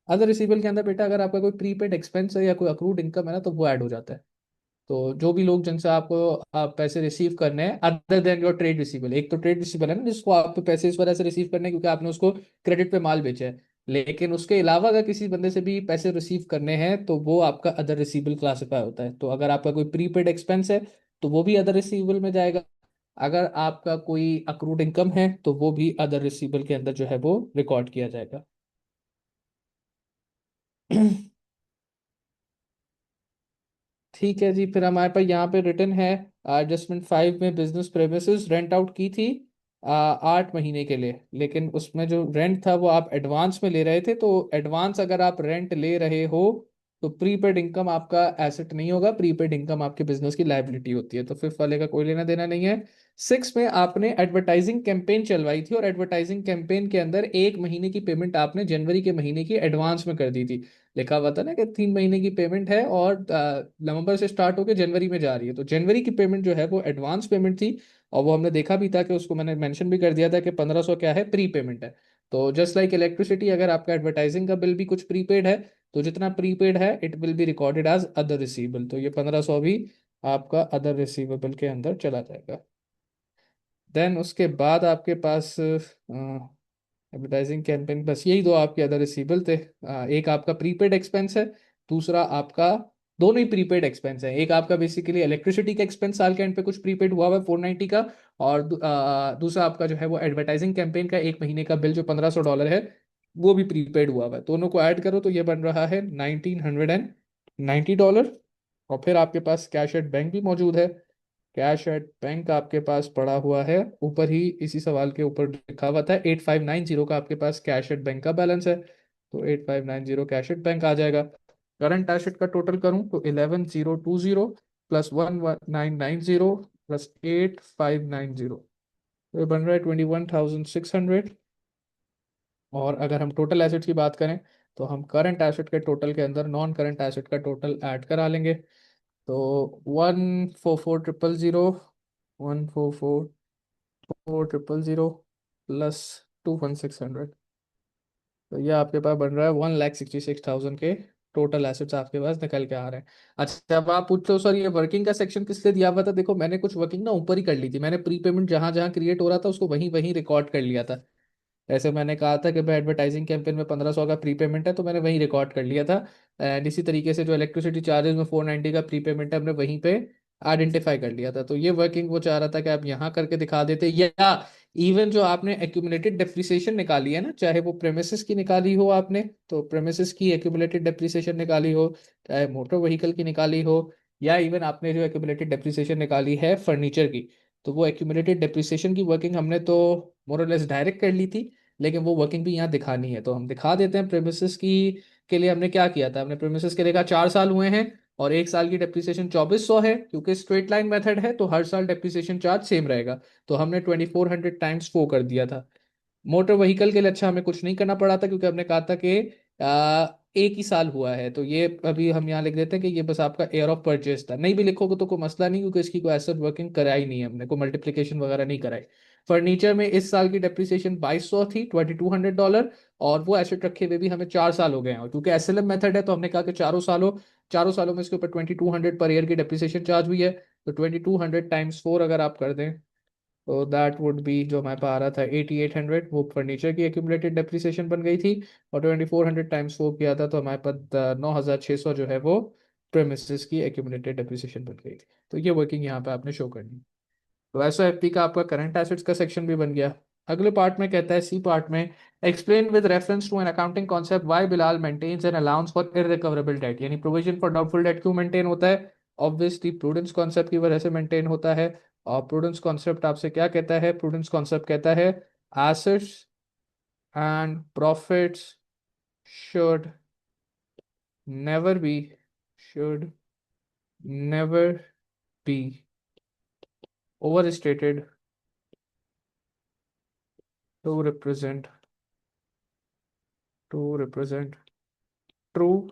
अदर रिसीवेबल के अंदर बेटा अगर आपका कोई प्रीपेड एक्सपेंस है या कोई अक्रूड इनकम है ना तो वो ऐड हो जाता है। तो जो भी लोग जिनसे आपको आप पैसे रिसीव करने हैं other than your trade receivable, एक तो ट्रेड रिसीवेबल है ना जिसको आप पैसे इस वजह से रिसीव करने हैं क्योंकि आपने उसको क्रेडिट पे माल बेचा है, लेकिन उसके अलावा अगर किसी बंदे से भी पैसे रिसीव करने हैं तो वो आपका अदर रिसीवेबल क्लासिफाई होता है। तो अगर आपका कोई प्रीपेड एक्सपेंस है तो वो भी अदर रिसीवेबल में जाएगा। अगर आपका कोई अक्रूड इनकम है तो वो भी अदर रिसीवेबल के अंदर जो है वो रिकॉर्ड किया जाएगा। ठीक है जी, फिर हमारे पास यहाँ पे रिटर्न है एडजस्टमेंट 5 में बिजनेस प्रेमिसेस रेंट आउट की थी 8 महीने के लिए, लेकिन उसमें जो रेंट था वो आप एडवांस में ले रहे थे। तो एडवांस अगर आप रेंट ले रहे हो तो प्रीपेड इनकम आपका एसेट नहीं होगा, प्रीपेड इनकम आपके बिजनेस की लायबिलिटी होती है। तो फिफ्थ वाले का कोई लेना देना नहीं है। 6 में आपने एडवर्टाइजिंग कैंपेन चलवाई थी और एडवर्टाइजिंग कैंपेन के अंदर 1 महीने की पेमेंट आपने जनवरी के महीने की एडवांस में कर दी थी। लिखा हुआ था ना कि 3 महीने की पेमेंट है और नवंबर से स्टार्ट होकर जनवरी में जा रही है, तो जनवरी की पेमेंट जो है वो एडवांस पेमेंट थी। और वो हमने देखा भी था कि उसको मैंने मेंशन भी कर दिया था कि 1,500 क्या है, प्री पेमेंट है। तो जस्ट लाइक इलेक्ट्रिसिटी, अगर आपका एडवर्टाइजिंग का बिल भी कुछ प्रीपेड है तो जितना प्रीपेड है it will be recorded as other receivable. तो ये 1,500 भी आपका अदर रिसीवेबल के अंदर चला जाएगा। देन उसके बाद आपके पास एडवर्टाइजिंग कैंपेन, बस यही दो आपके अदर रिसीवेबल थे। एक आपका प्रीपेड एक्सपेंस है, दूसरा आपका, दोनों ही प्रीपेड एक्सपेंस है। एक आपका बेसिकली इलेक्ट्रिसिटी का एक्सपेंस साल के एंड पे कुछ प्रीपेड हुआ हुआ है 490 का, और दूसरा आपका जो है वो एडवर्टाइजिंग कैंपेन का 1 महीने का बिल जो $1,500 है वो भी प्रीपेड हुआ हुआ है। दोनों को ऐड करो तो ये बन रहा है $1,990। और फिर आपके पास कैश एट बैंक भी मौजूद है। कैश एट बैंक आपके पास पड़ा हुआ है, ऊपर ही इसी सवाल के ऊपर लिखा हुआ था 8,590 का आपके पास कैश एट बैंक का बैलेंस है। तो 8,590 कैश एट बैंक आ जाएगा। करंट एसेट का टोटल करूं तो 11,020 प्लस 1,990 प्लस 8,590, तो ये बन रहा है 21,600 और अगर हम टोटल एसेट्स की बात करें तो हम करंट एसेट के टोटल के अंदर नॉन करंट एसेट का टोटल ऐड करा लेंगे। तो 144,000, 144,000 प्लस 21,600, तो ये आपके पास बन रहा है 1,66,000 के टोटल एसेट्स आपके पास निकल के आ रहे हैं। अच्छा, अब आप पूछते हो सर ये वर्किंग का सेक्शन किस लिए दिया हुआ था? देखो मैंने कुछ वर्किंग ना ऊपर ही कर ली थी, मैंने प्री पेमेंट जहां जहां क्रिएट हो रहा था उसको वहीं वहीं रिकॉर्ड कर लिया था। ऐसे मैंने कहा था कि भाई एडवर्टाइजिंग कैंपेन में 1,500 का प्री पेमेंट है, तो मैंने वहीं रिकॉर्ड कर लिया था। एंड इसी तरीके से जो इलेक्ट्रिसिटी चार्जेस में 490 का प्री पेमेंट है, हमने वहीं पे आइडेंटिफाई कर लिया था। तो ये वर्किंग वो चाह रहा था कि आप यहाँ करके दिखा देते, या इवन जो आपने एक्यूमुलेटेड डेप्रिसिएशन निकाली है ना, चाहे वो प्रेमिसेस की निकाली हो आपने, तो प्रेमिसेस की एक्यूमुलेटेड डेप्रिसिएशन निकाली हो, चाहे मोटर व्हीकल की निकाली हो, या इवन आपने जो एक्यूमुलेटेड डेप्रिसिएशन निकाली है फर्नीचर की, तो वो एक्यूमुलेटेड डेप्रिसिएशन की वर्किंग हमने तो मोर और लेस डायरेक्ट कर ली थी, लेकिन वो वर्किंग भी यहाँ दिखानी है, तो हम दिखा देते हैं। प्रेमिसेस की के लिए हमने क्या किया था, हमने प्रेमिसेस के देखा 4 साल हुए हैं और 1 साल की डेप्रिसिएशन 2,400 है, क्योंकि स्ट्रेट लाइन मेथड है तो हर साल डेप्रिसिएशन चार्ज सेम रहेगा, तो हमने 2,400 टाइम्स 4 कर दिया था। मोटर व्हीकल के लिए अच्छा हमें कुछ नहीं करना पड़ा था, क्योंकि हमने कहा था कि एक ही साल हुआ है, तो ये अभी हम यहाँ लिख देते हैं कि ये बस आपका एयर ऑफ परचेज था। नहीं भी लिखोगे तो कोई मसला नहीं, क्योंकि इसकी कोई एसेट वर्किंग कराई नहीं है हमने, कोई मल्टीप्लिकेशन वगैरह नहीं कराई। फर्नीचर में इस साल की डेप्रिसिएशन 2,200 थी, $2,200, और वो एसेट रखे हुए भी हमें 4 साल हो गए हैं, और क्योंकि एसएलएम मेथड है तो हमने कहा कि चारों सालों में इसके ऊपर 2,200 पर ईयर की डेप्रिसिएशन चार्ज हुई है। तो 2,200 टाइम्स 4 अगर आप कर दें, तो दैट वुड बी, जो हमारे पास आ रहा था 8,800, वो फर्नीचर की एक्यूमुलेटेड डेप्रिसिएशन बन गई थी, और 2,400 टाइम्स 4 किया था तो हमारे पास 9,600 जो है वो प्रेमिसेस की एक्यूमुलेटेड डेप्रिसिएशन बन गई थी। तो ये वर्किंग यहाँ पे आपने शो करनी। तो एसओ एफपी का आपका करंट एसेट्स का सेक्शन भी बन गया। अगले पार्ट में कहता है, सी पार्ट में, explain with reference to an accounting concept why Bilal maintains an allowance for irrecoverable debt, यानी प्रोविजन फॉर डाउटफुल डेट क्यों मेंटेन होता है? ऑब्वियसली प्रूडेंस कॉन्सेप्ट की वजह से मेंटेन होता है। और प्रूडेंस कॉन्सेप्ट आपसे क्या कहता है? प्रूडेंस कॉन्सेप्ट कहता है assets and profits should never be should never be overstated to represent true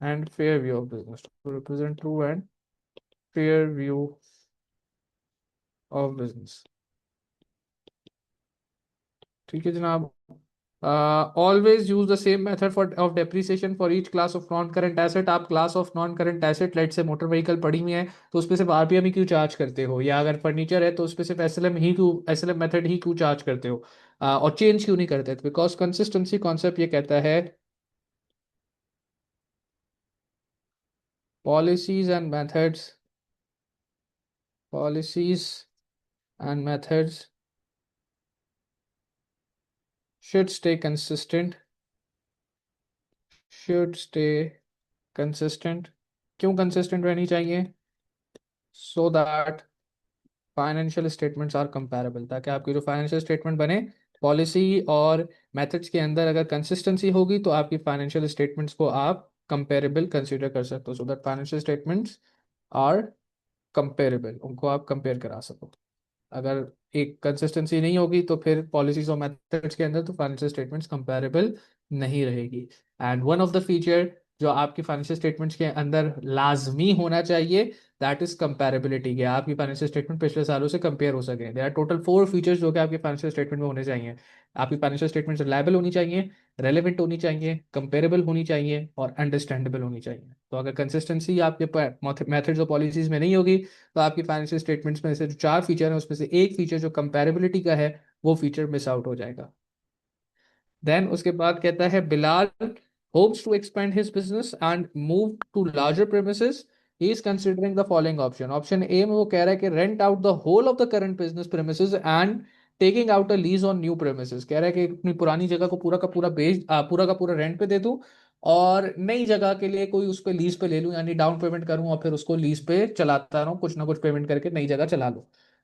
and fair view of business, to represent true and fair view of business। ठीक है जनाब। Always use the same method for of depreciation for each class of non current asset. आप class of non current asset, let say motor vehicle पड़ी हुई है, तो उस पर सिर्फ आरपीएम ही क्यों चार्ज करते हो? या अगर फर्नीचर है तो उस पर सिर्फ एसएलएम मेथड ही क्यों चार्ज करते हो? और चेंज क्यों नहीं करते? बिकॉज कंसिस्टेंसी कॉन्सेप्ट ये कहता है policies and methods policies and methods should stay consistent should stay consistent। क्यों कंसिस्टेंट रहनी चाहिए? So that financial statements are comparable, ताकि आपकी जो फाइनेंशियल स्टेटमेंट बने, पॉलिसी और मेथड्स के अंदर अगर कंसिस्टेंसी होगी तो आपकी फाइनेंशियल स्टेटमेंट्स को आप कंपेरेबल कंसीडर कर सकते हो, so that financial statements are comparable, उनको आप कंपेयर करा सको। अगर एक कंसिस्टेंसी नहीं होगी तो फिर पॉलिसीज और मेथड्स के अंदर तो फाइनेंशियल स्टेटमेंट्स कंपैरेबल नहीं रहेगी। And one of the feature जो आपकी फाइनेंशियल स्टेटमेंट्स के अंदर लाजमी होना चाहिए, दैट इज कंपैरेबिलिटी, कि आपकी फाइनेंशियल स्टेटमेंट पिछले सालों से कंपेयर हो सके। देयर आर टोटल 4 फीचर्स जो कि आपके फाइनेंशियल स्टेटमेंट में होने चाहिए। आपकी फाइनेंशियल स्टेटमेंट रिलायबल होनी चाहिए, रेलेवेंट होनी चाहिए, कंपेरेबल होनी चाहिए, और अंडरस्टैंडेबल होनी चाहिए। तो अगर कंसिस्टेंसी आपके मेथड्स और पॉलिसीज में नहीं होगी, तो आपकी फाइनेंशियल स्टेटमेंट्स में से जो 4 फीचर हैं उसमें से एक फीचर जो कंपैरेबिलिटी का है, वो फीचर मिस आउट हो जाएगा। देन उसके बाद कहता है, Bilal hopes to expand his business and move to larger premises. He is considering the following option. Option A में वो कह रहा है कि rent out the whole of the current business premises and taking out a lease on new premises. कह रहा है कि अपनी पुरानी जगह को पूरा का पूरा रेंट पे दे दूं, और नई जगह के लिए कोई उस पर लीज पे ले लूं, यानी डाउन पेमेंट करूं और फिर उसको लीज पे चलाता रहूं, कुछ ना कुछ पेमेंट करके नई जगह चला लूं।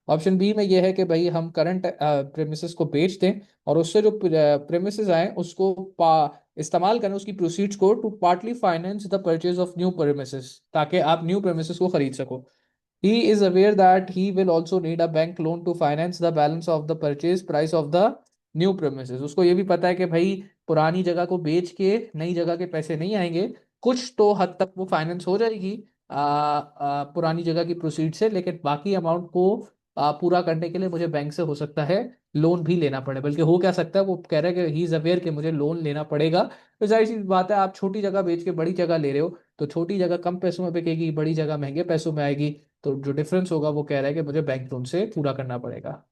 ऑप्शन बी में यह है कि भाई हम करंट प्रेमिसेस को बेच दें, और उससे जो प्रेमिसेस आए उसको इस्तेमाल करें, उसकी प्रोसीड्स को to partly finance the purchase of new premises, ताकि आप न्यू प्रेमिसेस को खरीद सको। He is aware that he will also need a bank loan to finance the balance of the purchase price of the new premises, उसको ये भी पता है कि भाई पुरानी जगह को बेच के नई जगह के पैसे नहीं आएंगे। कुछ तो हद तक वो फाइनेंस हो जाएगी पुरानी जगह की प्रोसीड से, लेकिन बाकी अमाउंट को पूरा करने के लिए मुझे बैंक से हो सकता है लोन भी लेना पड़े। बल्कि हो क्या सकता है, वो कह रहा है कि ही इज अवेयर कि मुझे लोन लेना पड़ेगा। तो जाहिर सी बात है, आप छोटी जगह बेच के बड़ी जगह ले रहे हो, तो छोटी जगह कम पैसों में बिकेगी, बड़ी जगह महंगे पैसों में आएगी। तो जो डिफरेंस होगा वो कह रहा है कि मुझे बैंक लोन से पूरा करना पड़ेगा।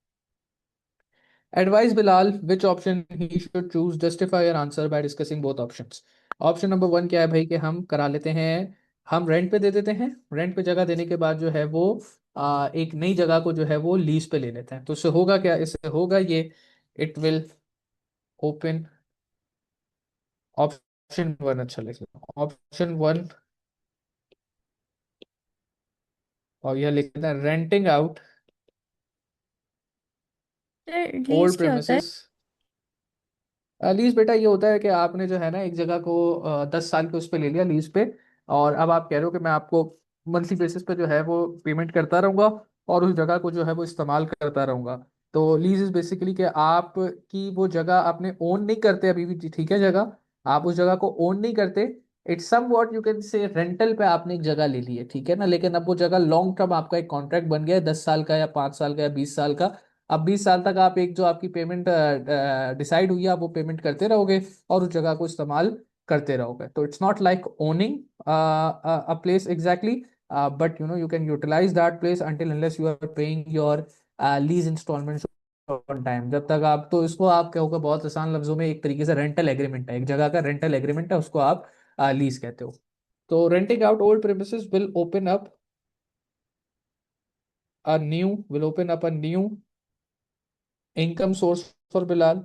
Advise Bilal which option he should choose. Justify your answer by discussing both options. Option number one क्या है भाई, कि हम करा लेते हैं, हम रेंट पे दे देते हैं। रेंट पे जगह देने के बाद जो है वो एक नई जगह को जो है वो लीज पे ले लेते हैं। तो इससे होगा क्या, इससे होगा ये, it will open, option one अच्छा लिखना, ऑप्शन वन, और यह लिखना है रेंटिंग आउट ओल्ड लीज क्या होता है? प्रेमिसेस। लीज बेटा ये होता है कि आपने जो है ना एक जगह को 10 साल के उस पे ले लिया लीज पे, और अब आप कह रहे हो कि मैं आपको मंथली बेसिस पे जो है वो पेमेंट करता रहूंगा और उस जगह को जो है वो इस्तेमाल करता रहूंगा। तो लीज इज बेसिकली कि आप की वो जगह आपने ओन नहीं करते अभी भी, ठीक है, जगह आप उस जगह को ओन नहीं करते। It's somewhat you can say rental पे आपने एक जगह ले ली है, ठीक है ना, लेकिन अब वो जगह लॉन्ग टर्म आपका एक कॉन्ट्रैक्ट बन गया है, 10 साल का या 5 साल का या 20 साल का। अब 20 साल तक आप एक जो आपकी पेमेंट डिसाइड हुई है आप वो पेमेंट करते रहोगे और उस जगह को इस्तेमाल करते रहोगे। तो it's not like owning a place exactly, but you know you can utilise that place until unless you are paying your lease instalment on time. जब तक आप, तो इसको आप कहोगे बहुत आसान लफ्जों में, एक तरीके से रेंटल एग्रीमेंट है, एक जगह का रेंटल एग्रीमेंट है, उसको आप लीज कहते हो। तो renting out old premises will open up a new income source for Bilal,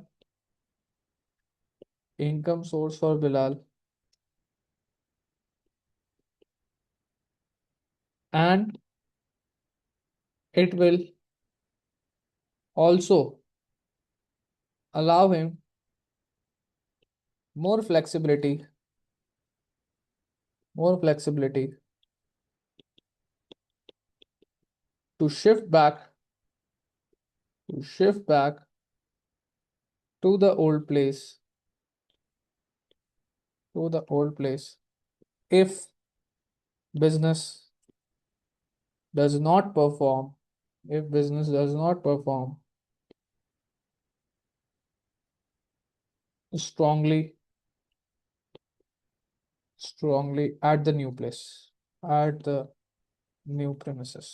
income source for Bilal, and it will also allow him more flexibility, more flexibility to shift back, to shift back to the old place, to the old place, if business does not perform, if business does not perform strongly, strongly at the new place, at the new premises.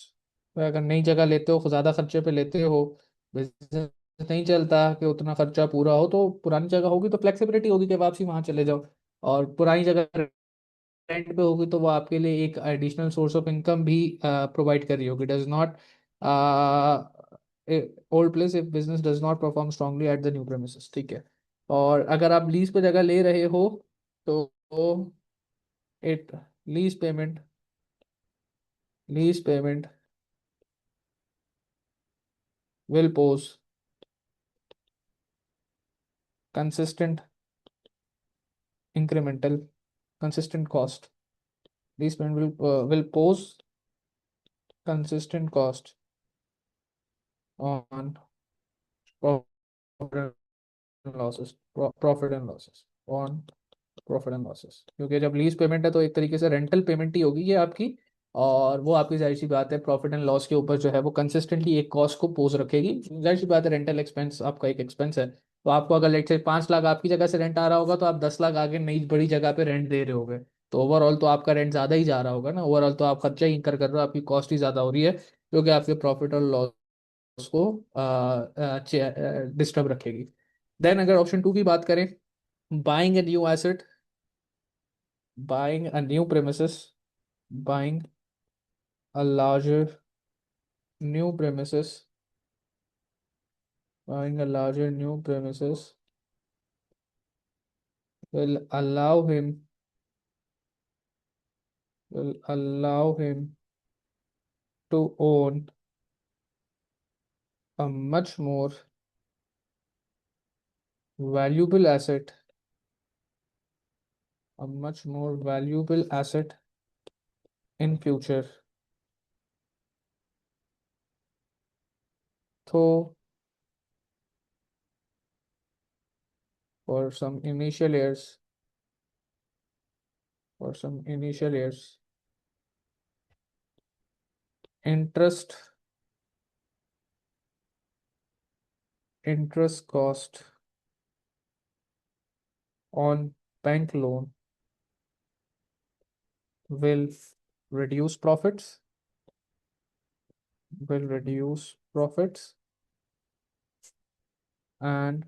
तो अगर नई जगह लेते हो, ज्यादा खर्चे पे लेते हो, बिजनेस नहीं चलता कि उतना खर्चा पूरा हो, तो पुरानी जगह होगी तो फ्लेक्सिबिलिटी होगी कि वापसी वहां चले जाओ। और पुरानी जगह रेंट पे होगी तो वो आपके लिए एक एडिशनल सोर्स ऑफ इनकम भी प्रोवाइड कर रही होगी। Does not old place if business does not perform strongly at the new premises, ठीक है। और अगर आप लीज पे जगह ले रहे हो तो it lease payment, lease payment will pose consistent incremental consistent cost. These payment will pose consistent cost on profit and losses, profit and losses on profit and losses. क्योंकि जब लीज पेमेंट है तो एक तरीके से रेंटल पेमेंट ही होगी ये आपकी, और वो आपकी जाहिर सी बात है प्रॉफिट एंड लॉस के ऊपर जो है वो कंसिस्टेंटली एक कॉस्ट को पोज रखेगी। जाहिर सी बात है रेंटल एक्सपेंस आपका एक एक्सपेंस है, तो आपको अगर लेट से 5 लाख आपकी जगह से रेंट आ रहा होगा तो आप 10 लाख आगे नई बड़ी जगह पे रेंट दे रहे होगे, तो ओवरऑल तो आपका रेंट ज्यादा ही जा रहा होगा ना, ओवरऑल तो आप खर्चा ही इंकर कर रहे हो, आपकी कॉस्ट ही ज्यादा हो रही है, क्योंकि आपके प्रॉफिट और लॉस को डिस्टर्ब रखेगी। देन अगर ऑप्शन टू की बात करें, buying a new asset, buying a new premises, buying a larger new premises, buying a larger new premises will allow him, will allow him to own a much more valuable asset, a much more valuable asset in future. तो for some initial years, for some initial years, interest cost on bank loan will reduce profits, and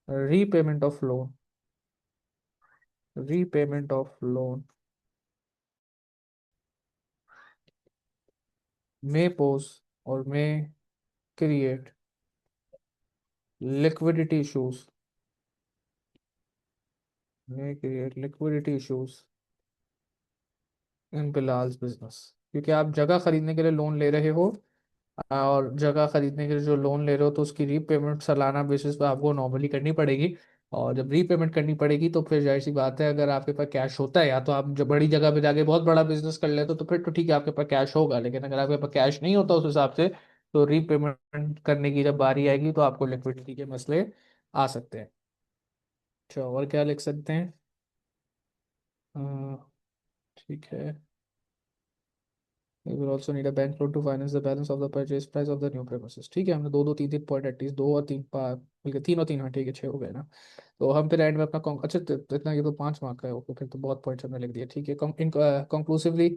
repayment of loan may pose or may create liquidity issues, in बिलाल्स business. क्योंकि आप जगह खरीदने के लिए लोन ले रहे हो, और जगह खरीदने के लिए जो लोन ले रहे हो तो उसकी रीपेमेंट सालाना बेसिस पे आपको नॉर्मली करनी पड़ेगी। और जब रीपेमेंट करनी पड़ेगी तो फिर जाहिर सी बात है, अगर आपके पास कैश होता है, या तो आप जब बड़ी जगह पे जाके बहुत बड़ा बिजनेस कर लेते हो तो फिर तो ठीक है, आपके पास कैश होगा। लेकिन अगर आपके पास कैश नहीं होता उस हिसाब से, तो रीपेमेंट करने की जब बारी आएगी तो आपको लिक्विडिटी के मसले आ सकते हैं। अच्छा, और क्या लिख सकते हैं? ठीक है। We will also need a bank loan to finance the balance of the purchase price of the new premises। ठीक है, हमने दो दो तीन तीन पॉइंट एटलीस्ट, दो और तीन बल्कि तीन और तीन, हाँ ठीक है, छः हो गए ना। तो हम फिर एंड में अपना अच्छा इतना, ये तो 5 मार्क का है, ओके, फिर तो बहुत पॉइंट्स हमने लिख दिए। ठीक है, conclusively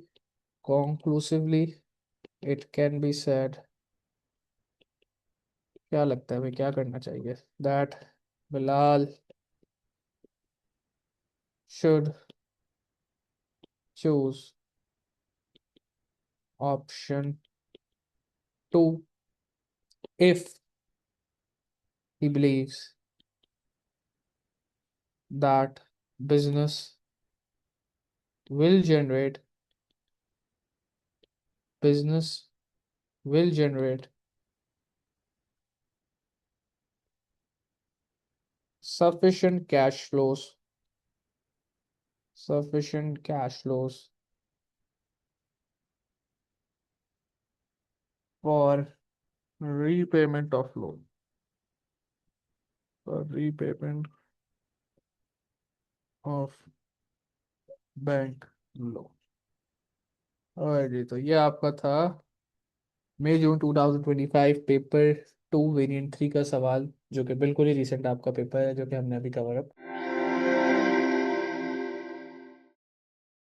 it can be said, क्या लगता है भाई, क्या करना चाहिए? That Bilal should choose option 2 if he believes that business will generate business will generate sufficient cash flows for repayment of loan, for repayment of bank loan. और जी, तो ये आपका था मई जून 2025 पेपर 2 वेरिएंट 3 का सवाल, जो कि बिल्कुल ही रिसेंट आपका पेपर है, जो कि हमने अभी कवर अप